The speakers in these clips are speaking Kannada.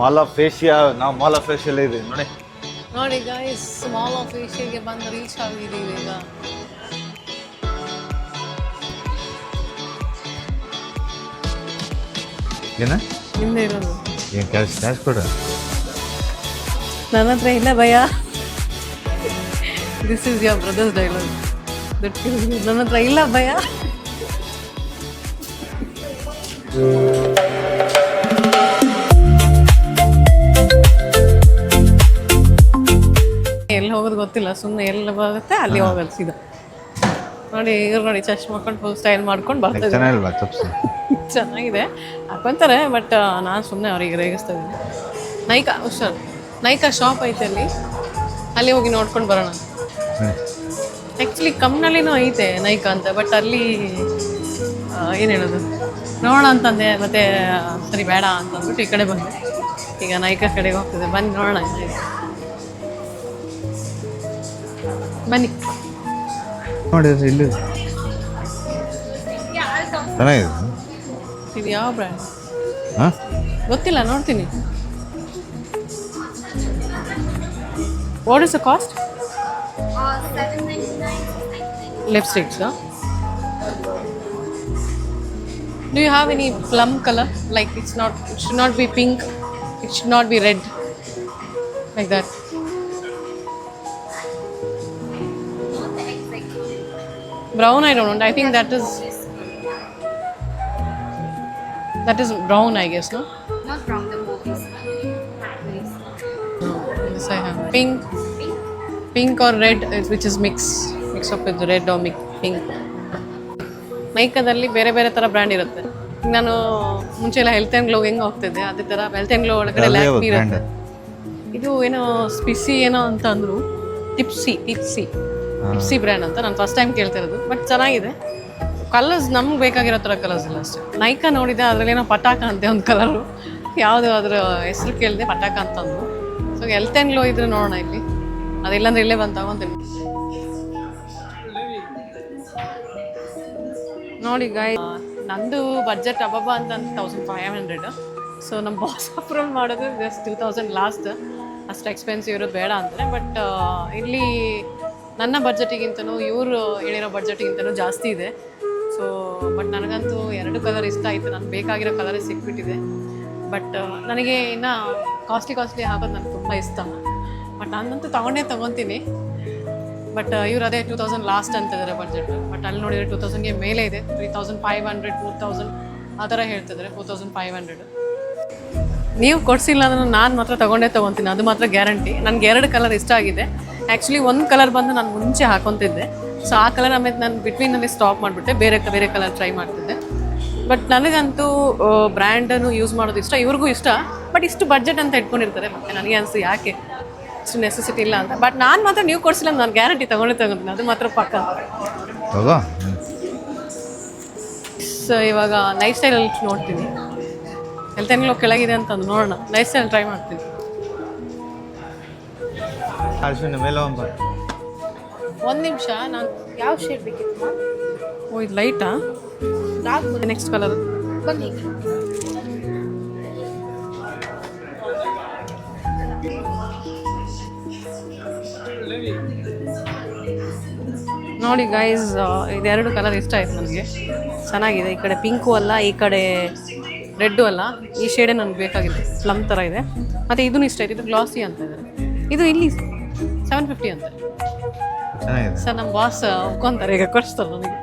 Mall of Asia. ನಾವು ಮಾಲ್ ಆಫ್ ಏಷ್ಯಾ ಇದೀವಿ ನೋಡಿ. ನೋಡಿ ಗೈಸ್, ಮಾಲ್ ಆಫ್ ಏಷ್ಯಾಗೆ ಬಂದು ರೀಚ್ ಆಗಿದ್ದೀವಿ ಈಗ. ಏನ ಹಿಂದೆ ಇರೋದು ಏನು ಕ್ಯಾಶ್ ಕೊಡ. ನನ್ನ ಹತ್ರ ಇಲ್ಲ ಭಯ. This is your brothers dialogue. ನನ್ನ ಹತ್ರ ಇಲ್ಲ ಭಯ. ಎಲ್ಲಿ ಹೋಗೋದು ಗೊತ್ತಿಲ್ಲ, ಸುಮ್ಮನೆ ಎಲ್ಲಿ ಬರುತ್ತೆ ಅಲ್ಲಿ ಹೋಗೋದು ಸೀದಾ. ನೋಡಿ ಇವ್ರು ನೋಡಿ ಚಶ್ಮೆ ಮಾಡ್ಕೊಂಡು ಫುಲ್ ಸ್ಟೈಲ್ ಮಾಡ್ಕೊಂಡು ಬರ್ತಾರೆ. ಚೆನ್ನಾಗಿಲ್ವಾ ಚಪ್ಸ್? ಚೆನ್ನಾಗಿದೆ, ಹಾಕೊಂತಾರೆ. ಬಟ್ ನಾನು ಸುಮ್ಮನೆ ಅವ್ರಿಗೆ ರೇಗಿಸ್ತಾ ಇದ್ದೀನಿ. ನೈಕಾ ಹುಷಾರ್, ನೈಕಾ ಶಾಪ್ ಐತೆ ಅಲ್ಲಿ ಹೋಗಿ ನೋಡ್ಕೊಂಡು ಬರೋಣ. ಆ್ಯಕ್ಚುಲಿ ಕಮ್ನಲ್ಲಿನೂ ಐತೆ ನೈಕಾ ಅಂತ, ಬಟ್ ಅಲ್ಲಿ ಏನು ಹೇಳೋದು ನೋಡೋಣ ಅಂತಂದೆ, ಮತ್ತು ಸರಿ ಬೇಡ ಅಂತಂದ್ಬಿಟ್ಟು ಈ ಕಡೆ ಬಂದೆ. ಈಗ ನೈಕಾ ಕಡೆಗೆ ಹೋಗ್ತಿದೆ, ಬನ್ನಿ ನೋಡೋಣ. ಬನ್ನಿ ನೋಡಿ ಇಲ್ಲಿ ಚೆನ್ನಾಗಿದೆ. ಇದು ಯಾವ ಬ್ರ್ಯಾಂಡ್ ಹಾಂ ಗೊತ್ತಿಲ್ಲ, ನೋಡ್ತೀನಿ. What is the cost? Lipsticks, huh? Do you have any plum color? Like it should not be pink, it should not be red, like that. Brown, I don't know. I think that is brown, I guess, no? Not brown, the movies. No, this I have. Pink or red, which is mix up with red or pink. ನೈಕಾದಲ್ಲಿ ಬೇರೆ ಬೇರೆ ಥರ ಬ್ರ್ಯಾಂಡ್ ಇರುತ್ತೆ. ನಾನು ಮುಂಚೆ ಎಲ್ಲ ಹೆಲ್ತ್ ಆ್ಯಂಡ್ ಗ್ಲೋ ಹೆಂಗೆ ಹೋಗ್ತಿದ್ದೆ, ಅದೇ ಥರ ಹೆಲ್ತ್ ಆ್ಯಂಡ್ ಗ್ಲೋ ಒಳಗಡೆ ಲ್ಯಾಕ್ಮಿ ಇರುತ್ತೆ. ಇದು ಏನೋ ಸ್ಪಿಸಿ ಏನೋ ಅಂತ ಅಂದರು, ಟಿಪ್ಸಿ ಬ್ರ್ಯಾಂಡ್ ಅಂತ. ನಾನು ಫಸ್ಟ್ ಟೈಮ್ ಕೇಳ್ತಾ ಇರೋದು, ಬಟ್ ಚೆನ್ನಾಗಿದೆ. ಕಲರ್ಸ್ ನಮ್ಗೆ ಬೇಕಾಗಿರೋ ಥರ ಕಲರ್ಸ್ ಇಲ್ಲ ಅಷ್ಟೇ. ನೈಕಾ ನೋಡಿದೆ, ಅದರಲ್ಲೇನೋ ಪಟಾಕ ಅಂತೆ ಒಂದು ಕಲರು, ಯಾವುದು ಅದರ ಹೆಸರು ಕೇಳಿದೆ, ಪಟಾಕ ಅಂತಂದು. ಸೊ ಹೆಲ್ತ್ ಆ್ಯಂಡ್ ಗ್ಲೋ ಇದ್ರೆ ನೋಡೋಣ ಇಲ್ಲಿ, ಅದಿಲ್ಲಾಂದ್ರೆ ಇಲ್ಲೇ ಬಂದು ತಗೊಂತೀನಿ. ನೋಡಿ ಗಾಯ್, ನಂದು ಬಡ್ಜೆಟ್ ಅಬ್ಬಬ್ಬ ಅಂತ 1500. ಸೊ ನಮ್ಮ ಬಾಸ್ ಅಪ್ರೂವ್ ಮಾಡೋದು ಜಸ್ಟ್ 2000 ಲಾಸ್ಟ್. ಅಷ್ಟು ಎಕ್ಸ್ಪೆನ್ಸಿವ್ ಇರೋದು ಬೇಡ ಅಂತಾರೆ. ಬಟ್ ಇಲ್ಲಿ ನನ್ನ ಬಡ್ಜೆಟಿಗಿಂತನೂ ಇವರು ಹೇಳಿರೋ ಬಡ್ಜೆಟಿಗಿಂತನೂ ಜಾಸ್ತಿ ಇದೆ. ಸೊ ಬಟ್ ನನಗಂತೂ 2 ಕಲರ್ ಇಷ್ಟ ಆಯಿತು. ನನಗೆ ಬೇಕಾಗಿರೋ ಕಲರೇ ಸಿಕ್ಬಿಟ್ಟಿದೆ. ಬಟ್ ನನಗೆ ಇನ್ನು ಕಾಸ್ಟ್ಲಿ ಹಾಕೋದು ನನಗೆ ತುಂಬ ಇಷ್ಟ. ಬಟ್ ನಾನಂತೂ ತೊಗೊತೀನಿ. ಬಟ್ ಇವ್ರು ಅದೇ 2000 ಲಾಸ್ಟ್ ಅಂತಿದ್ದಾರೆ ಬಡ್ಜೆಟ್. ಬಟ್ ಅಲ್ಲಿ ನೋಡಿದರೆ 2000ಗೆ ಮೇಲೆ ಇದೆ. 3500, 4000 ಆ ಥರ ಹೇಳ್ತಿದ್ದಾರೆ. 4500 ನೀವು ಕೊಡಿಸಿಲ್ಲ ಅಂದ್ರೆ ನಾನು ಮಾತ್ರ ತೊಗೊತೀನಿ, ಅದು ಮಾತ್ರ ಗ್ಯಾರಂಟಿ. ನನಗೆ 2 ಕಲರ್ ಇಷ್ಟ ಆಗಿದೆ. ಆ್ಯಕ್ಚುಲಿ ಒಂದು ಕಲರ್ ಬಂದು ನಾನು ಮುಂಚೆ ಹಾಕೊತಿದ್ದೆ. ಸೊ ಆ ಕಲರ್ ಆಮೇಲೆ ನಾನು ಬಿಟ್ವೀನಲ್ಲಿ ಸ್ಟಾಪ್ ಮಾಡಿಬಿಟ್ಟೆ, ಬೇರೆ ಕಲರ್ ಟ್ರೈ ಮಾಡ್ತಿದ್ದೆ. ಬಟ್ ನನಗಂತೂ ಬ್ರ್ಯಾಂಡನ್ನು ಯೂಸ್ ಮಾಡೋದು ಇಷ್ಟ, ಇವ್ರಿಗೂ ಇಷ್ಟ. ಬಟ್ ಇಷ್ಟು ಬಡ್ಜೆಟ್ ಅಂತ ಇಟ್ಕೊಂಡಿರ್ತಾರೆ. ಮತ್ತು ನನಗೆ ಅನಿಸ್ತು ಯಾಕೆ ಇಷ್ಟು ನೆಸೆಸಿಟಿ ಇಲ್ಲ ಅಂತ. ಬಟ್ ನಾನು ಮಾತ್ರ ನೀವು ಕೊಡಿಸಿಲ್ಲ, ನಾನು ಗ್ಯಾರಂಟಿ ತೊಗೊತೀನಿ, ಅದು ಮಾತ್ರ ಪಕ್ಕ. ಸೊ ಇವಾಗ ಲೈಫ್ ಸ್ಟೈಲಲ್ಲಿ ನೋಡ್ತೀನಿ. ಹೆಲ್ತ್ ಆ್ಯಂಡ್ ಗ್ಲೋ ಕೆಳಗಿದೆ ಅಂತಂದು ನೋಡೋಣ, ಲೈಫ್ ಸ್ಟೈಲ್ ಟ್ರೈ ಮಾಡ್ತೀನಿ. ಒಂದು ನಿಮಿಷ, ನಾನು ಯಾವ ಶೇಡ್ ಬೇಕಿತ್ತು? ಓ ಇದು ಲೈಟಾ? ನೆಕ್ಸ್ಟ್ ಕಲರ್ ಬನ್ನಿ. ನೋಡಿ ಗೈಸ್, ಇದೆರಡು ಕಲರ್ ಇಷ್ಟ ಆಯ್ತು ನನಗೆ. ಚೆನ್ನಾಗಿದೆ. ಈ ಕಡೆ ಪಿಂಕು ಅಲ್ಲ, ಈ ಕಡೆ ರೆಡ್ಡು ಅಲ್ಲ. ಈ ಶೇಡೇ ನನಗೆ ಬೇಕಾಗಿದೆ, ಪ್ಲಮ್ ಥರ ಇದೆ. ಮತ್ತು ಇದೂ ಇಷ್ಟ ಆಯ್ತು. ಇದು ಗ್ಲಾಸಿ ಅಂತ ಇದ್ದಾರೆ. ಇದು ಇಲ್ಲಿ 750 ಅಂತ. ಸರ್ ನಮ್ಮ ಬಾಸ್ ಒಪ್ಕೊಂತಾರೆ, ಈಗ ಕೊಡಿಸ್ತಾರೆ ನನಗೆ.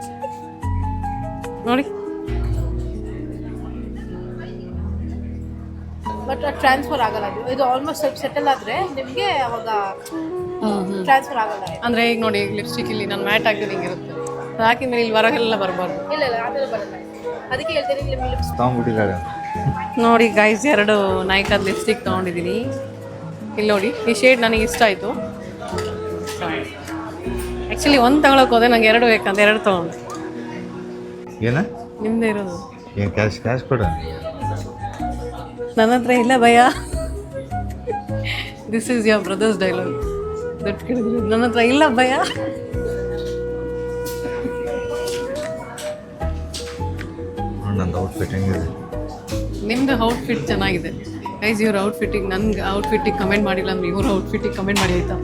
ನೋಡಿ, ಬಟ್ ಟ್ರಾನ್ಸ್ಫರ್ ಆಗಲ್ಲ. ಇದು ಆಲ್ಮೋಸ್ಟ್ ಸ್ವಲ್ಪ ಸೆಟಲ್ ಆದರೆ ನಿಮಗೆ ಅವಾಗ ಟ್ರಾನ್ಸ್ಫರ್ ಆಗಲ್ಲ. ಅಂದರೆ ಈಗ ನೋಡಿ, ಲಿಪ್ಸ್ಟಿಕ್ ಇಲ್ಲಿ ನಾನು ಮ್ಯಾಟ್ ಹಾಕಿದ್ರೆ ಹಿಂಗಿರುತ್ತೆ. ಅದು ಹಾಕಿದ್ಮೇಲೆ ಇಲ್ಲಿ ಹೊರಗೆಲ್ಲ ಬರಬಾರ್ದು. ಇಲ್ಲ ಆ ಥರ ಬರಲ್ಲ. ಅದಕ್ಕೆ ಹೇಳ್ತೀನಿ ಲಿಪ್ಸ್ ತೊಗೊಂಡ್ಬಿಟ್ಟಿದ್ದಾರೆ. ನೋಡಿ ಗೈಸ್, 2 ನೈಕಾದ ಲಿಪ್ಸ್ಟಿಕ್ ತೊಗೊಂಡಿದ್ದೀನಿ. ಇಲ್ಲಿ ನೋಡಿ, ಈ ಶೇಡ್ ನನಗೆ ಇಷ್ಟ ಆಯಿತು. ಆ್ಯಕ್ಚುಲಿ ಒಂದು ತಗೊಳಕ್ಕೆ ಹೋದೆ, ನಂಗೆ 2 ಬೇಕಂತ 2 ತೊಗೊಂಡೆ. ಏನ ನಿಮ್ಮದೇ ಇರೋದು? ಏನು ಕ್ಯಾಶ್ ಕೊಡ. ನನ್ನ ಹತ್ರ ಇಲ್ಲ ಭಯ. This is your brothers dialogue. ನನ್ನ ಹತ್ರ ಇಲ್ಲ ಭಯ. ನಂದು ಔಟ್ಫಿಟ್ ಹೆಂಗಿದೆ? ನಿಮ್ಮದು ಔಟ್ಫಿಟ್ ಚೆನ್ನಾಗಿದೆ. ಗೈಸ್ ಇವ್ರ ಔಟ್ಫಿಟ್ಟಿಗೆ ನನ್ಗೆ ಔಟ್ಫಿಟ್ಟಿಗೆ ಕಮೆಂಟ್ ಮಾಡಿಲ್ಲ ಅಂದ್ರೆ ಇವ್ರ ಔಟ್ಫಿಟ್ಟಿಗೆ ಕಮೆಂಟ್ ಮಾಡಿ ಆಯ್ತಾ.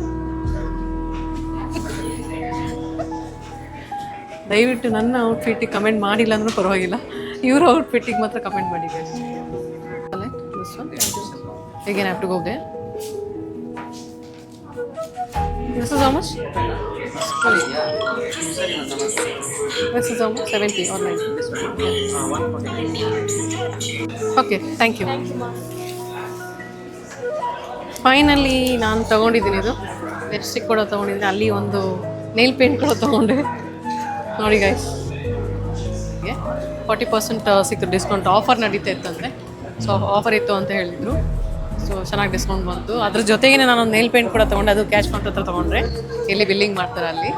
ದಯವಿಟ್ಟು ನನ್ನ ಔಟ್ಫಿಟ್ಟಿಗೆ ಕಮೆಂಟ್ ಮಾಡಿಲ್ಲ ಅಂದ್ರೂ ಪರವಾಗಿಲ್ಲ, ಇವ್ರ ಔಟ್ಫಿಟ್ಟಿಗೆ ಮಾತ್ರ ಕಮೆಂಟ್ ಮಾಡಿ guys. Again I have to go there. This is how much? Sorry. This is how much? 70 or 90? Okay, thank you. Finally ನಾನು ತೊಗೊಂಡಿದ್ದೀನಿ ಇದು ಲಿಪ್ಸ್ಟಿಕ್ ಕೂಡ ತೊಗೊಂಡಿದ್ದೀನಿ, ಅಲ್ಲಿ ಒಂದು ನೇಲ್ ಪೇಂಟ್ ಕೂಡ ತೊಗೊಂಡೆ. ನೋಡಿ ಗೈಸ್ 40% ಸಿಕ್ತು ಡಿಸ್ಕೌಂಟ್, ಆಫರ್ ನಡೀತಾ ಇತ್ತಂತೆ. ಸೊ ಆಫರ್ ಇತ್ತು ಅಂತ ಹೇಳಿದರು. ಸೊ ಚೆನ್ನಾಗಿ ಡಿಸ್ಕೌಂಟ್ ಬಂತು. ಅದ್ರ ಜೊತೆಗೇ ನಾನೊಂದು ನೇಲ್ ಪೇಂಟ್ ಕೂಡ ತೊಗೊಂಡೆ, ಅದು ಕ್ಯಾಶ್ ಕೌಂಟರ್ ಹತ್ರ ತೊಗೊಂಡ್ರೆ ಇಲ್ಲಿ ಬಿಲ್ಲಿಂಗ್ ಮಾಡ್ತಾರೆ ಅಲ್ಲಿ.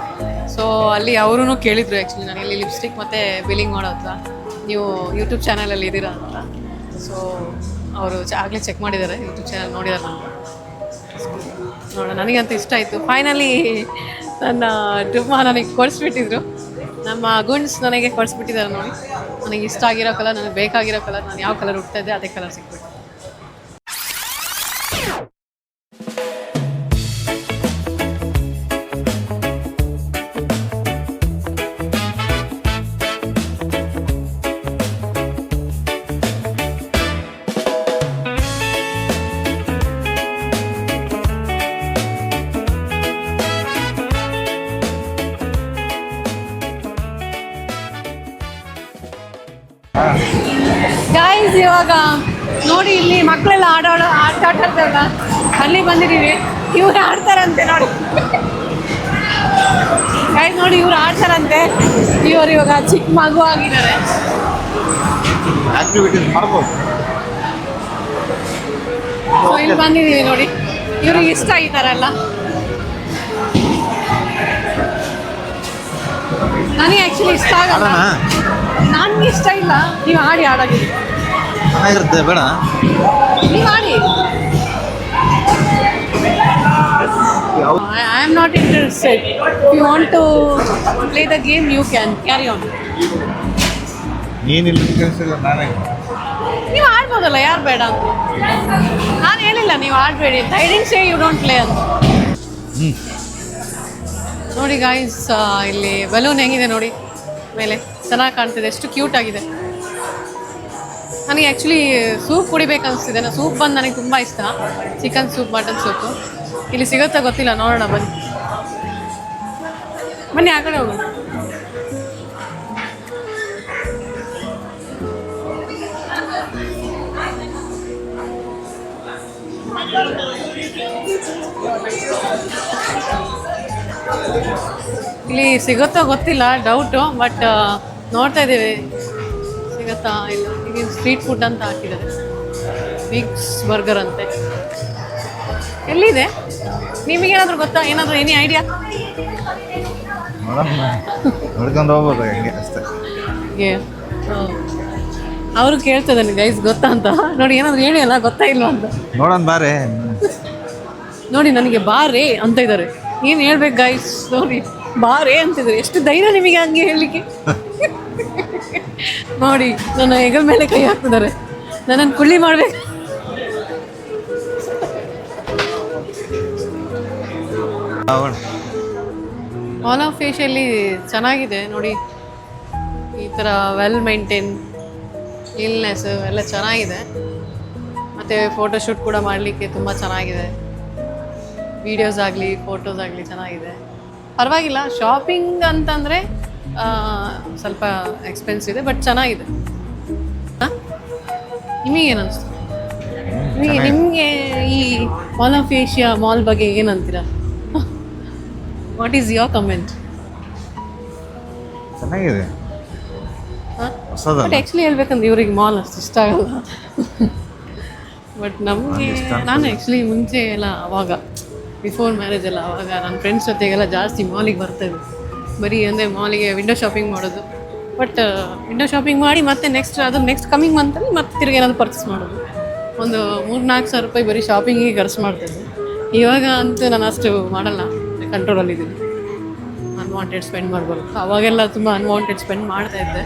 ಸೊ ಅಲ್ಲಿ ಅವರೂ ಕೇಳಿದರು ಆ್ಯಕ್ಚುಲಿ ನಾನು ಇಲ್ಲಿ ಲಿಪ್ಸ್ಟಿಕ್ ಮತ್ತು ಬಿಲ್ಲಿಂಗ್ ಮಾಡೋ ಹತ್ರ ನೀವು ಯೂಟ್ಯೂಬ್ ಚಾನಲಲ್ಲಿ ಇದ್ದೀರಾ ಅಂತ. ಸೊ ಅವರು ಆಗಲೇ ಚೆಕ್ ಮಾಡಿದ್ದಾರೆ, ಯೂಟ್ಯೂಬ್ ಚಾನಲ್ ನೋಡಿದ್ದಾರೆ ನಾನು. ನೋಡೋಣ, ನನಗಂತೂ ಇಷ್ಟ ಆಯಿತು. ಫೈನಲಿ ನನ್ನ ಡುಮ್ಮ ನನಗೆ ಕೊಡಿಸ್ಬಿಟ್ಟಿದ್ರು, ನಮ್ಮ ಗುಂಡ್ಸ್ ನನಗೆ ಕೊಡಿಸ್ಬಿಟ್ಟಿದ್ದಾರೆ. ನೋಡಿ, ನನಗೆ ಇಷ್ಟ ಆಗಿರೋ ಕಲರ್, ನನಗೆ ಬೇಕಾಗಿರೋ ಕಲರ್, ನಾನು ಯಾವ ಕಲರ್ ಹುಡ್ತಾ ಇದ್ದೆ ಅದೇ ಕಲರ್ ಸಿಕ್ಬಿಟ್ಟು. ಗೈಸ್ ಇವಾಗ ನೋಡಿ, ಇಲ್ಲಿ ಮಕ್ಕಳೆಲ್ಲ ಆಟ ಆಡ್ತಾರಲ್ಲ, ಅಲ್ಲಿ ಬಂದಿದ್ದೀವಿ. ಇವ್ರು ಆಡ್ತಾರಂತೆ ನೋಡಿ ಗೈಸ್, ನೋಡಿ ಇವ್ರು ಆಡ್ತಾರಂತೆ. ಇವರು ಇವಾಗ ಚಿಕ್ಕ ಮಗು ಆಗಿದ್ದಾರೆ. ಆಕ್ಟಿವಿಟೀಸ್ ಮಾಡ್ಬೋದು. ಸೊ ಇಲ್ಲಿ ಬಂದಿದ್ದೀವಿ ನೋಡಿ, ಇವ್ರಿಗೆ ಇಷ್ಟ ಈ ಥರ ಎಲ್ಲ. ನನಗೆ ಆ್ಯಕ್ಚುಲಿ ಇಷ್ಟ ಆಗಲ್ಲ, ನನಗೆ ಇಷ್ಟ ಇಲ್ಲ. ನೀವು ಆಡಿ ಆಡೋದು ಚೆನ್ನಾಗಿರುತ್ತೆ, ಬೇಡ ನೀವು ಆಡಿ. I am not interested. If you want to play the game, you can carry on. ನೀನಿಲ್ಲ ಕಳಿಸಿಲ್ಲ, ನಾನೇ. ನೀವು ಆಡ್ಬೋದಲ್ಲ, ಯಾರು ಬೇಡ ಅಂತ. ನಾನು ಹೇಳಿಲ್ಲ ನೀವು ಆಡಬೇಡಿ ಅಂತ. I didn't say you don't play ಅಂತ. ನೋಡಿ ಗಾಯ್ಸ್, ಇಲ್ಲಿ ಬಲೂನ್ ಹೆಂಗಿದೆ ನೋಡಿ ಮೇಲೆ, ಚೆನ್ನಾಗಿ ಕಾಣ್ತಿದೆ, ಎಷ್ಟು ಕ್ಯೂಟ್ ಆಗಿದೆ. ನನಗೆ ಆ್ಯಕ್ಚುಲಿ ಸೂಪ್ ಕುಡಿಬೇಕು ಅನಿಸ್ತಿದೆ. ಸೂಪ್ ಬಂದು ನನಗೆ ತುಂಬ ಇಷ್ಟ, ಚಿಕನ್ ಸೂಪ್, ಮಟನ್ ಸೂಪು. ಇಲ್ಲಿ ಸಿಗುತ್ತಾ ಗೊತ್ತಿಲ್ಲ, ನೋಡೋಣ ಬನ್ನಿ. ಬನ್ನಿ ಆ ಕಡೆ ಹೋಗೋಣ. ಇಲ್ಲಿ ಸಿಗುತ್ತೋ ಗೊತ್ತಿಲ್ಲ, ಡೌಟು. ಬಟ್ ನೋಡ್ತಾ ಇದ್ದೀವಿ ಸಿಗುತ್ತಾ ಇಲ್ಲ. ಇಲ್ಲಿ ಸ್ಟ್ರೀಟ್ ಫುಡ್ ಅಂತ ಹಾಕಿದ್ದಾರೆ, ಬಿಗ್ಸ್ ಬರ್ಗರ್ ಅಂತೆ. ಎಲ್ಲಿದೆ ನಿಮಗೇನಾದರೂ ಗೊತ್ತಾ? ಏನಾದರೂ ಎನಿ ಐಡಿಯಾ? ನೋಡ್ಕೊಂಡು ಹೋಗ್ಬೋದು ಹೆಂಗೆ ಅಷ್ಟೇ. ಅವರು ಕೇಳ್ತಿದ್ದಾನೆ ಗೈಸ್ ಗೊತ್ತಾ ಅಂತ. ನೋಡಿ ಏನಾದರೂ ಹೇಳಿ ಅಲ್ಲ, ಗೊತ್ತಾ ಇಲ್ವಾ ಅಂತ. ನೋಡೋಣ ಬಾರೆ. ನೋಡಿ ನನಗೆ ಬಾರೇ ಅಂತ ಇದ್ದಾರೆ. ಏನು ಹೇಳ್ಬೇಕು ಗೈಸ್, ನೋಡಿ ಬಾರೇ ಅಂತಿದ್ದಾರೆ. ಎಷ್ಟು ಧೈರ್ಯ ನಿಮಗೆ ಹಂಗೆ ಹೇಳಲಿಕ್ಕೆ. ನೋಡಿ ನನ್ನ ಹೆಗಲ ಮೇಲೆ ಕೈ ಹಾಕ್ತಿದ್ದಾರೆ, ನನ್ನನ್ನು ಕುಳ್ಳಿ ಮಾಡ್ಬೇಕು. ಆಲ್ ಆಫ್ ಫೇಶಿಯಲ್ಲಿ ಚೆನ್ನಾಗಿದೆ ನೋಡಿ, ಈ ಥರ ವೆಲ್ ಮೈಂಟೈನ್, ಇಲ್ನೆಸ್ ಎಲ್ಲ ಚೆನ್ನಾಗಿದೆ. ಮತ್ತು ಫೋಟೋಶೂಟ್ ಕೂಡ ಮಾಡಲಿಕ್ಕೆ ತುಂಬ ಚೆನ್ನಾಗಿದೆ. ವೀಡಿಯೋಸ್ ಆಗಲಿ ಫೋಟೋಸ್ ಆಗಲಿ ಚೆನ್ನಾಗಿದೆ, ಪರವಾಗಿಲ್ಲ. ಶಾಪಿಂಗ್ ಅಂತಂದರೆ ಸ್ವಲ್ಪ ಎಕ್ಸ್ಪೆನ್ಸಿವ್ ಇದೆ, ಬಟ್ ಚೆನ್ನಾಗಿದೆ. ನಿಮಗೇನು ಅನಿಸ್ತು? ನಿಮಗೆ ಈ ಮಾಲ್ ಆಫ್ ಏಷ್ಯಾ ಮಾಲ್ ಬಗ್ಗೆ ಏನಂತೀರಾ? What is your comment? ಚೆನ್ನಾಗಿದೆ. ಬಟ್ ಆ್ಯಕ್ಚುಲಿ ಹೇಳ್ಬೇಕಂದ್ರೆ ಇವ್ರಿಗೆ ಮಾಲ್ ಅಷ್ಟು ಇಷ್ಟ ಆಗಲ್ಲ. ಬಟ್ ನಮಗೆ, ನಾನು ಆ್ಯಕ್ಚುಲಿ ಮುಂಚೆ ಎಲ್ಲ ಅವಾಗ ಬಿಫೋರ್ ಮ್ಯಾರೇಜ್ ಎಲ್ಲ ಅವಾಗ ನನ್ನ ಫ್ರೆಂಡ್ಸ್ ಜೊತೆಗೆಲ್ಲ ಜಾಸ್ತಿ ಮಾಲಿಗೆ ಬರ್ತಾಯಿದ್ದೆ. ಬರೀ ಅಂದರೆ ಮಾಲಿಗೆ ವಿಂಡೋ ಶಾಪಿಂಗ್ ಮಾಡೋದು. ಬಟ್ ವಿಂಡೋ ಶಾಪಿಂಗ್ ಮಾಡಿ ಮತ್ತೆ ನೆಕ್ಸ್ಟ್ ಕಮಿಂಗ್ ಮಂತಲ್ಲಿ ಮತ್ತೆ ತಿರುಗಿ ಏನಾದರೂ ಪರ್ಚೇಸ್ ಮಾಡೋದು. ಒಂದು 3-4 ಸಾವಿರ ರೂಪಾಯಿ ಬರೀ ಶಾಪಿಂಗಿಗೆ ಖರ್ಚು ಮಾಡ್ತಾಯಿದ್ದೆ. ಇವಾಗ ಅಂತೂ ನಾನು ಅಷ್ಟು ಮಾಡಲ್ಲ, ಕಂಟ್ರೋಲಲ್ಲಿದ್ದೀನಿ. ಅನ್ವಾಂಟೆಡ್ ಸ್ಪೆಂಡ್ ಮಾಡಬಾರ್ದು. ಅವಾಗೆಲ್ಲ ತುಂಬ ಅನ್ವಾಂಟೆಡ್ ಸ್ಪೆಂಡ್ ಮಾಡ್ತಾಯಿದ್ದೆ.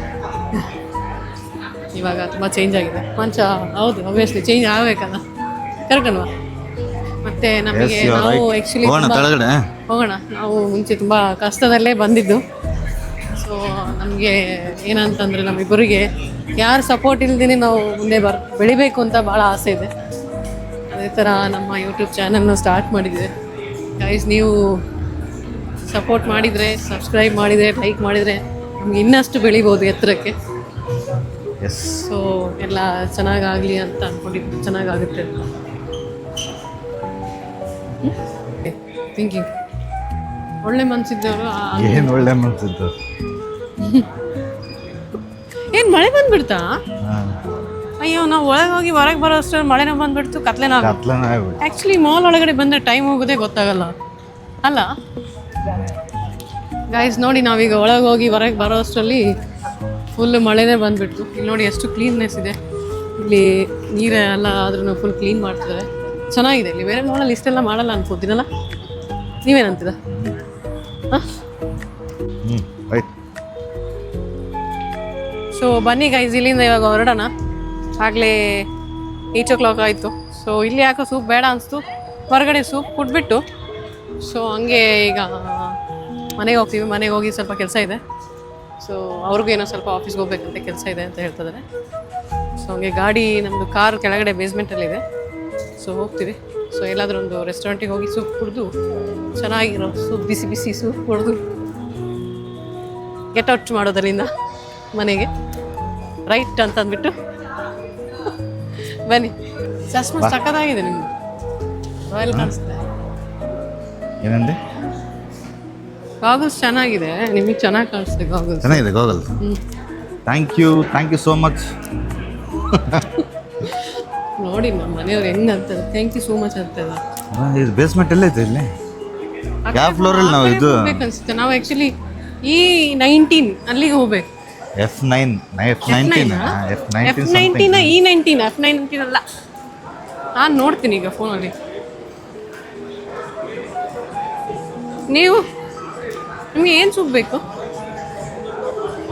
ಇವಾಗ ತುಂಬ ಚೇಂಜ್ ಆಗಿದೆ ಮಂಚ. ಹೌದು, ಆಬ್ವಿಯಸ್ಲಿ ಚೇಂಜ್ ಆಗಬೇಕಲ್ಲ. ಕರ್ಕೊಂಡ್ವಾ ಮತ್ತೆ ನಮಗೆ Yes, you are ನಾವು right. ಆ್ಯಕ್ಚುಲಿ ಹೋಗೋಣ ಕೆಳಗಡೆ. ಹೋಗೋಣ. ನಾವು ಮುಂಚೆ ತುಂಬ ಕಷ್ಟದಲ್ಲೇ ಬಂದಿದ್ದು. ಸೊ ನಮಗೆ ಏನಂತಂದರೆ ನಮ್ಮಿಬ್ಬರಿಗೆ ಯಾರು ಸಪೋರ್ಟ್ ಇಲ್ದೇ ನಾವು ಮುಂದೆ ಬೆಳಿಬೇಕು ಅಂತ ಭಾಳ ಆಸೆ ಇದೆ. ಅದೇ ಥರ ನಮ್ಮ ಯೂಟ್ಯೂಬ್ ಚಾನಲ್ನ ಸ್ಟಾರ್ಟ್ ಮಾಡಿದ್ವಿ ಗೈಸ್. ನೀವು ಸಪೋರ್ಟ್ ಮಾಡಿದರೆ, ಸಬ್ಸ್ಕ್ರೈಬ್ ಮಾಡಿದರೆ, ಲೈಕ್ ಮಾಡಿದರೆ ನಮ್ಗೆ ಇನ್ನಷ್ಟು ಬೆಳಿಬೋದು ಎತ್ತರಕ್ಕೆ. ಎಸ್. ಸೊ ಎಲ್ಲ ಚೆನ್ನಾಗಾಗಲಿ ಅಂತ ಅಂದ್ಕೊಂಡಿದ್ದು, ಚೆನ್ನಾಗಾಗುತ್ತೆ ಅಂತ ಥಿಂಕಿಂಗ್. ಒಳ್ಳೆ ಮನಸ್ಸಿದ್ದವರು ಏನು ಒಳ್ಳೆ ಮನ್ಸಿದ್ದು. ಏನು ಮಳೆ ಬಂದ್ಬಿಡ್ತಾ? ಅಯ್ಯೋ, ನಾವು ಒಳಗೆ ಹೋಗಿ ಹೊರಗೆ ಬರೋ ಅಷ್ಟರಲ್ಲಿ ಮಳೆನ ಬಂದ್ಬಿಡ್ತು, ಕತ್ಲೆನ ಆಗ್ಬಿಟ್ಟು ಆ್ಯಕ್ಚುಲಿ ಮಾಲ್ ಒಳಗಡೆ ಬಂದರೆ ಟೈಮ್ ಹೋಗೋದೇ ಗೊತ್ತಾಗಲ್ಲ ಅಲ್ಲ ಗೈಸ್. ನೋಡಿ ನಾವೀಗ ಒಳಗೆ ಹೋಗಿ ಹೊರಗೆ ಬರೋ ಅಷ್ಟರಲ್ಲಿ ಫುಲ್ ಮಳೆನೇ ಬಂದುಬಿಡ್ತು. ಇಲ್ಲಿ ನೋಡಿ ಎಷ್ಟು ಕ್ಲೀನ್ನೆಸ್ ಇದೆ. ಇಲ್ಲಿ ನೀರೆಲ್ಲ ಆದ್ರೂ ಫುಲ್ ಕ್ಲೀನ್ ಮಾಡ್ತಿದ್ದಾರೆ, ಚೆನ್ನಾಗಿದೆ. ಇಲ್ಲಿ ಬೇರೆ ಮಾಲಲ್ಲಿ ಇಷ್ಟೆಲ್ಲ ಮಾಡಲ್ಲ ಅನ್ಕೋತೀನಲ್ಲ, ನೀವೇನಂತೀರ? ಹಾಂ, ಆಯ್ತು. ಸೊ ಬನ್ನಿ ಗೈಸ್, ಇಲ್ಲಿಂದ ಇವಾಗ ಹೊರಡೋಣ. ಆಗಲೇ 8 o'clock ಆಯಿತು. ಸೊ ಇಲ್ಲಿ ಯಾಕೋ ಸೂಪ್ ಬೇಡ ಅನಿಸ್ತು, ಹೊರಗಡೆ ಸೂಪ್ ಕುಟ್ಬಿಟ್ಟು ಸೊ ಹಂಗೆ ಈಗ ಮನೆಗೆ ಹೋಗ್ತೀವಿ. ಮನೆಗೆ ಹೋಗಿ ಸ್ವಲ್ಪ ಕೆಲಸ ಇದೆ. ಸೊ ಅವ್ರಿಗೂ ಏನೋ ಸ್ವಲ್ಪ ಆಫೀಸ್ಗೆ ಹೋಗ್ಬೇಕಂತ ಕೆಲಸ ಇದೆ ಅಂತ ಹೇಳ್ತಿದ್ದಾರೆ. ಸೊ ಹಂಗೆ ಗಾಡಿ ನಮ್ಮದು ಕಾರ್ ಕೆಳಗಡೆ ಬೇಸ್ಮೆಂಟಲ್ಲಿದೆ. ಸೊ ಹೋಗ್ತೀವಿ. ಸೊ ಎಲ್ಲಾದರೂ ಒಂದು ರೆಸ್ಟೋರೆಂಟಿಗೆ ಹೋಗಿ ಸೂಪ್ ಕುಡಿದು, ಚೆನ್ನಾಗಿರೋ ಸೂಪ್, ಬಿಸಿ ಬಿಸಿ ಸೂಪ್ ಕುಡಿದು ಗೆಟ್ ಔಟ್ ಮಾಡೋದರಿಂದ ಮನೆಗೆ ರೈಟ್ ಅಂತ ಅಂದ್ಬಿಟ್ಟು ಬನ್ನಿ. ಚಸ್ಮ ಸಕ್ಕತ್ತಾಗಿದೆ ನಿಮ್ದು, ರಾಯಲ್ ಕಾಣಿಸ್ತಾ. ಏನಂದೆ? ಗಾಗಲ್ಸ್ ಚೆನ್ನಾಗಿದೆ, ನಿಮಗೆ ಚೆನ್ನಾಗಿ ಕಾಣಿಸ್ತೆ ಗಾಗಲ್ಸ್. ಚೆನ್ನಾಗಿದೆ goggle. Thank you so much. ನೋಡಿ ನಮ್ಮ ಮನೆಯವ್ರು ಹೆಂಗೆ ಅಂತಾರೆ, ಥ್ಯಾಂಕ್ ಯು ಸೋ ಮಚ್ ಅಂತಾರೆ. ಇದು ಬೇಸ್ಮೆಂಟ್ ಎಲ್ಲ ಐತೆ ಇಲ್ಲಿ. ಯಾವ ಫ್ಲೋರಲ್ಲಿ ನಾವು ಇದು ಅನ್ಸುತ್ತೆ. ನಾವು ಆ್ಯಕ್ಚುಲಿ E19 ಅಲ್ಲಿಗೆ ಹೋಗ್ಬೇಕು. F19 F19 ಅಲ್ಲ, ನಾನು ನೋಡ್ತೀನಿ ಈಗ ಫೋನಲ್ಲಿ. ನೀವು ನಿಮಗೆ ಏನು ಸೂಪ್ ಬೇಕು?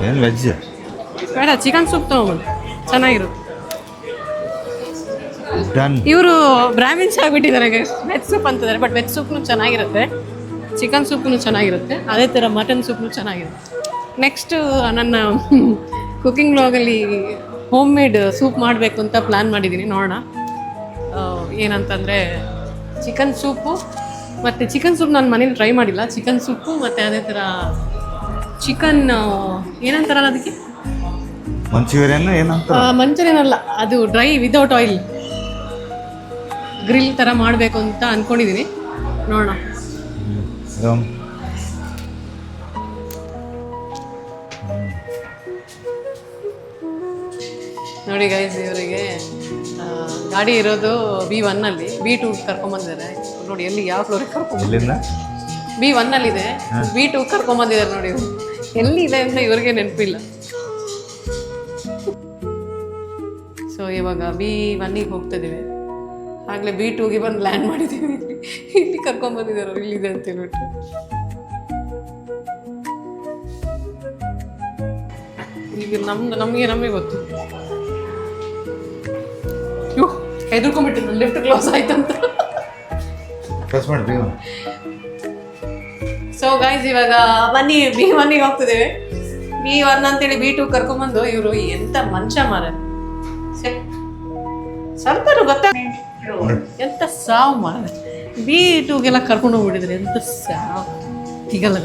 ಏನು ವೆಜ್ ಬೇಡ, ಚಿಕನ್ ಸೂಪ್ ತೊಗೊಂಬಂದು ಚೆನ್ನಾಗಿರುತ್ತೆ. ಡನ್. ಇವರು ಬ್ರಾಹ್ಮಿನ್ಸ್ ಆಗಿಬಿಟ್ಟಿದ್ದಾರೆ, ವೆಜ್ ಸೂಪ್ ಅಂತಿದ್ದಾರೆ. ಬಟ್ ವೆಜ್ ಸೂಪ್ನು ಚೆನ್ನಾಗಿರುತ್ತೆ, ಚಿಕನ್ ಸೂಪ್ನು ಚೆನ್ನಾಗಿರುತ್ತೆ, ಅದೇ ಥರ ಮಟನ್ ಸೂಪ್ನು ಚೆನ್ನಾಗಿರುತ್ತೆ. ನೆಕ್ಸ್ಟು ನನ್ನ ಕುಕಿಂಗ್ ವ್ಲಾಗಲ್ಲಿ ಹೋಮ್ ಮೇಡ್ ಸೂಪ್ ಮಾಡಬೇಕು ಅಂತ ಪ್ಲ್ಯಾನ್ ಮಾಡಿದ್ದೀನಿ. ನೋಡೋಣ ಏನಂತಂದರೆ ಚಿಕನ್ ಸೂಪು ಮತ್ತು ಚಿಕನ್ ಸೂಪ್ ನಾನು ಮನೇಲಿ ಟ್ರೈ ಮಾಡಿಲ್ಲ. ಚಿಕನ್ ಸೂಪು ಮತ್ತು ಅದೇ ಥರ ಚಿಕನ್ ಏನಂತಾರಲ್ಲ ಅದಕ್ಕೆ, ಮಂಚೂರಿಯನ್ ಏನಂತ, ಮಂಚೂರಿಯನ್ ಅಲ್ಲ, ಅದು ಡ್ರೈ ವಿದೌಟ್ ಆಯಿಲ್ ಗ್ರಿಲ್ ಥರ ಮಾಡಬೇಕು ಅಂತ ಅಂದ್ಕೊಂಡಿದ್ದೀನಿ. ನೋಡೋಣ. ನೋಡಿ ಗೈಸ್, ಇವರಿಗೆ ಗಾಡಿ ಇರೋದು B1 B2 ಕರ್ಕೊಂಬಂದಿದ್ದಾರೆ. ನೋಡಿ ಎಲ್ಲಿ ಯಾವ ಫ್ಲೋರಿಗೆ ಕರ್ಕೊಂಬಂದಿಲ್ಲ. B1 ಇದೆ, B2 ಕರ್ಕೊಂಬಂದಿದ್ದಾರೆ. ನೋಡಿ ಎಲ್ಲಿ ಇದೆ ಅಂತ ಇವ್ರಿಗೆ ನೆನಪಿಲ್ಲ. ಸೊ ಇವಾಗ B1 ಹೋಗ್ತಿದ್ದೀವಿ. ಆಗಲೇ B2 ಬಂದು ಲ್ಯಾಂಡ್ ಮಾಡಿದ್ದೀವಿ. ಇಲ್ಲಿ ಕರ್ಕೊಂಬಂದಿದ್ದಾರೆ, ಇಲ್ಲಿದೆ ಅಂತ ಹೇಳ್ಬಿಟ್ಟು. ಈಗ ನಮಗೆ ಗೊತ್ತು. ಹೆದರ್ಕೊಂಡ್ಬಿಟ್ಟು ಲಿಫ್ಟ್ ಕ್ಲೋಸ್ ಆಯ್ತಂತ. ಸೊ ಗೈಸ್, ಇವಾಗ ಬನ್ನಿ B1 ಹೋಗ್ತಿದ್ದೇವೆ. B1 ಅಂತೇಳಿ B2 ಕರ್ಕೊಂಬಂದು ಇವರು ಎಂತ ಮನುಷ್ಯ ಮಾರ ಸರ್ತಾರು ಗೊತ್ತಾ, ಎಂತ ಸಾವು ಮಾರ. B2 ಕರ್ಕೊಂಡು ಹೋಗ್ಬಿಟ್ಟಿದ್ರೆ ಎಂತ ಸಾವು ಸಿಗಲ್ಲ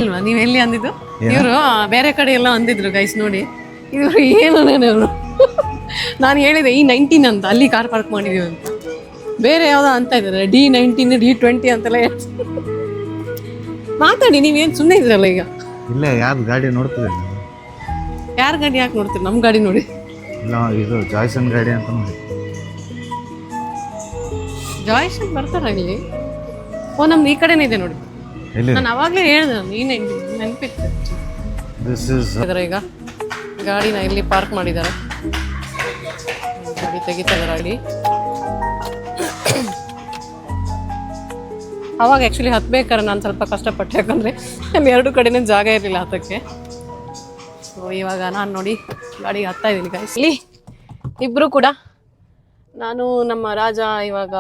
ಇಲ್ವಾ? ನೀವು ಎಲ್ಲಿ ಅಂದಿದ್ದು? ಇವರು ಬೇರೆ ಕಡೆ ಎಲ್ಲ ಅಂದಿದ್ರು ಗೈಸ್. ನೋಡಿ ಇವರು ಏನು ನಾನು ಹೇಳಿದೆ E19 ಅಂತ, ಅಲ್ಲಿ ಕಾರ್ ಪಾರ್ಕ್ ಮಾಡಿದೀವಿ ಅಂತ. ಬೇರೆ ಯಾವುದೋ ಅಂತ ಇದ್ದಾರೆ, D19 D20 ಅಂತೆಲ್ಲ ಮಾತಾಡಿ. ನೀವೇನು ಸುಮ್ಮನೆ ಇದ್ರಲ್ಲ ಈಗ. ಇಲ್ಲ, ಯಾರು ಗಾಡಿ ನೋಡ್ತಿದೆ? ಯಾರ ಗಾಡಿ ಯಾಕೆ ನೋಡ್ತೀರಿ? ನಮ್ಮ ಗಾಡಿ ನೋಡಿ. ಇಲ್ಲ, ಇದು ಜಾಯ್ಸನ್ ಗಾಡಿ ಅಂತ ನೋಡಿ. ಜಾಯ್ಸನ್ ಬರ್ತಾರ ಇಲ್ಲಿ? ಓ, ನಮ್ದು ಈ ಕಡೆನೇ ಇದೆ ನೋಡಿ. ನಾನು ಅವಾಗಲೇ ಹೇಳಿದೆ, E19 ನೆನಪಿತ್ತು. ಈಗ ಗಾಡಿನ ಇಲ್ಲಿ ಪಾರ್ಕ್ ಮಾಡಿದ್ದಾರೆ. ಗಾಡಿ ತೆಗಿತಾರೆ ಗಾಡಿ. ಅವಾಗ ಆ್ಯಕ್ಚುಲಿ ಹತ್ಬೇಕಾದ್ರೆ ನಾನು ಸ್ವಲ್ಪ ಕಷ್ಟಪಟ್ಟೆ, ಯಾಕಂದರೆ ಅಲ್ಲಿ ಎರಡು ಕಡೆನೇ ಜಾಗ ಇರಲಿಲ್ಲ ಹತ್ತಕ್ಕೆ. ಸೊ ಇವಾಗ ನಾನು ನೋಡಿ ಗಾಡಿಗೆ ಹತ್ತಾ ಇದ್ದೀನಿ ಗೈಸ್. ಇಲ್ಲಿ ಇಬ್ಬರು ಕೂಡ ನಾನು ನಮ್ಮ ರಾಜ ಇವಾಗ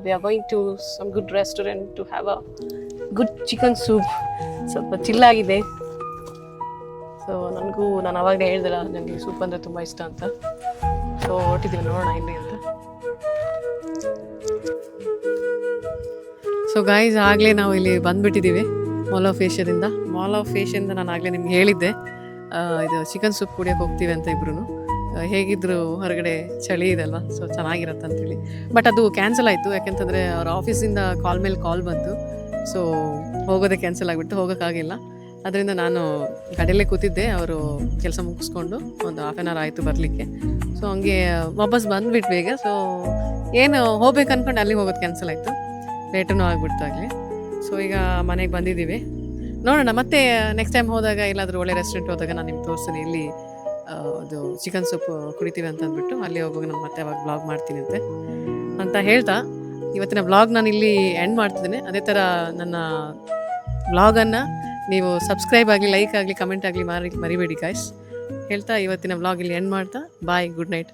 we are going to some good restaurant to have a good chicken soup. ಸ್ವಲ್ಪ ಚಿಲ್ಲಾಗಿದೆ. ಸೊ ನಾನು ಅವಾಗಲೇ ಹೇಳಿದಲ್ಲ ನನಗೆ ಸೂಪ್ ಅಂದರೆ ತುಂಬ ಇಷ್ಟ ಅಂತ. ಸೊ ಹೊರಟಿದ್ದೀವಿ, ನೋಡೋಣ ಇಲ್ಲಿ ಅಂತ. ಸೊ ಗೈಸ್, ಆಗಲೇ ನಾವು ಇಲ್ಲಿ ಬಂದುಬಿಟ್ಟಿದ್ದೀವಿ ಮಾಲ್ ಆಫ್ ಏಷ್ಯಾದಿಂದ. ನಾನು ಆಗಲೇ ನಿಮ್ಗೆ ಹೇಳಿದ್ದೆ ಇದು ಚಿಕನ್ ಸೂಪ್ ಕುಡಿಯೋಕೆ ಹೋಗ್ತೀವಿ ಅಂತ ಇಬ್ರು. ಹೇಗಿದ್ರು ಹೊರಗಡೆ ಚಳಿ ಇದೆಲ್ವ, ಸೊ ಚೆನ್ನಾಗಿರತ್ತೆ ಅಂತೇಳಿ. ಬಟ್ ಅದು ಕ್ಯಾನ್ಸಲ್ ಆಯಿತು, ಯಾಕೆಂತಂದರೆ ಅವ್ರ ಆಫೀಸಿಂದ ಕಾಲ್ ಮೇಲೆ ಕಾಲ್ ಬಂತು. ಸೊ ಹೋಗೋದೇ ಕ್ಯಾನ್ಸಲ್ ಆಗಿಬಿಟ್ಟು ಹೋಗೋಕ್ಕಾಗಿಲ್ಲ. ಅದರಿಂದ ನಾನು ಗಾಡಿಯಲ್ಲೇ ಕೂತಿದ್ದೆ. ಅವರು ಕೆಲಸ ಮುಗಿಸ್ಕೊಂಡು ಒಂದು ಹಾಫ್ ಆನ್ ಅವರ್ ಆಯಿತು ಬರಲಿಕ್ಕೆ. ಸೊ ಹಂಗೆ ವಾಪಸ್ ಬಂದುಬಿಟ್ಟು ಬೇಗ. ಸೊ ಏನು ಹೋಗ್ಬೇಕು ಅಂದ್ಕೊಂಡು ಅಲ್ಲಿಗೆ ಹೋಗೋದು ಕ್ಯಾನ್ಸಲ್ ಆಯಿತು, ಲೇಟೂ ಆಗಿಬಿಡ್ತು ಆಗಲಿ. ಸೊ ಈಗ ಮನೆಗೆ ಬಂದಿದ್ದೀವಿ. ನೋಡೋಣ ಮತ್ತೆ ನೆಕ್ಸ್ಟ್ ಟೈಮ್ ಹೋದಾಗ ಎಲ್ಲಾದರೂ ಒಳ್ಳೆ ರೆಸ್ಟೋರೆಂಟ್ ಹೋದಾಗ ನಾನು ನಿಮ್ಗೆ ತೋರಿಸ್ತೀನಿ ಇಲ್ಲಿ ಅದು ಚಿಕನ್ ಸೂಪ್ ಕುಡಿತೀವಿ ಅಂತ ಅಂದ್ಬಿಟ್ಟು ಅಲ್ಲಿ ಹೋಗುವಾಗ ನಾನು ಮತ್ತೆ ಅವಾಗ ಬ್ಲಾಗ್ ಮಾಡ್ತೀನಿ ಅಂತ ಹೇಳ್ತಾ ಇವತ್ತಿನ ಬ್ಲಾಗ್ ನಾನು ಇಲ್ಲಿ ಎಂಡ್ ಮಾಡ್ತಿದ್ದೇನೆ. ಅದೇ ಥರ ನನ್ನ ಬ್ಲಾಗನ್ನು ನೀವು ಸಬ್ಸ್ಕ್ರೈಬ್ ಆಗಲಿ, ಲೈಕ್ ಆಗಲಿ, ಕಮೆಂಟ್ ಆಗಲಿ ಮರಿಬೇಡಿ ಗಾಯ್ಸ್ ಹೇಳ್ತಾ ಇವತ್ತಿನ ಬ್ಲಾಗ್ ಇಲ್ಲಿ ಎಂಡ್ ಮಾಡ್ತಾ ಬಾಯ್, ಗುಡ್ ನೈಟ್.